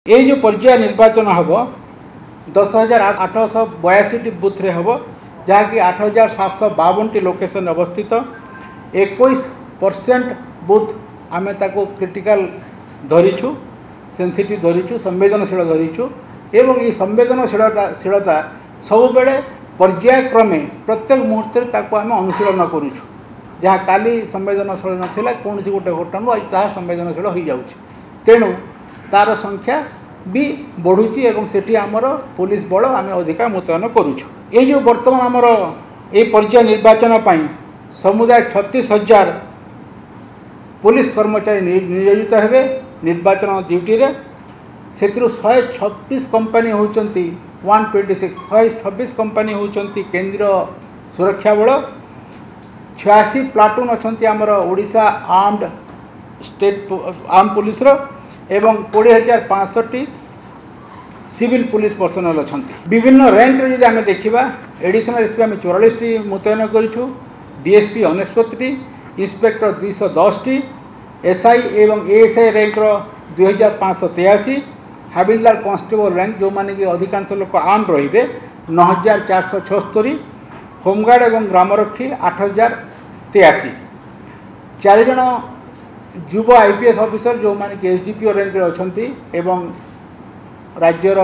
ये जो पर्याय निर्वाचन हम 10,882 बुथ रे हम जहाँकि 8,752 लोकेशन अवस्थित 21% बुथ आम क्रिटिकल धरीचु सेंसिटिव धरीचु संवेदनशील धरीचु एवं ये संवेदनशीलता सब बेले पर्यायक्रमे प्रत्येक मुहूर्त आम अनुशीलन करुचु जहाँ काली संवेदनशील नाला कौन गोटे घटना आज संवेदनशील हो जाऊँ तेणु तार संख्या भी बढ़ुची एवं सेठी आमर पुलिस बल आम अधिका मुतयन करुचु। ये जो वर्तमान आमर ये पर्याय निर्वाचन पाई समुदाय 36,000 पुलिस कर्मचारी नियोजित हेबे निर्वाचन ड्यूटी रे से 126 कंपनी होचंती 126 कंपनी होचंती केंद्रीय सुरक्षा बल 86 प्लाटून अच्छी आमर Odisha armed state arm police रो एवं 20,500 सिविल पुलिस पर्सनल अच्छा विभिन्न रैंक रे आम देखा एडिशनल एसपी आम 44 मुतयन करूँ डीएसपी 69 इंस्पेक्टर 210 एसआई एवं ASI rank 2,583 havildar constable rank जो माने कि अधिकांश लोक आर्म रे 9,476 होमगार्ड एवं ग्रामरक्षी 8,083 चार जन युव आईपीएस ऑफिसर जो माने कि एसडीपीओ रैंक अच्छा एवं राज्यर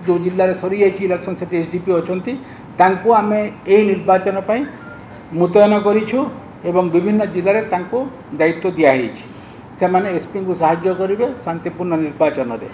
जो जिले में सरी जाइए इलेक्शन से एसडीपीओ अच्छा आम यही निर्वाचन पर मुतयन करूँ एवं विभिन्न जिले में दायित्व दिखाई से माने एसपी को साहाय्य करेंगे शांतिपूर्ण निर्वाचन रे।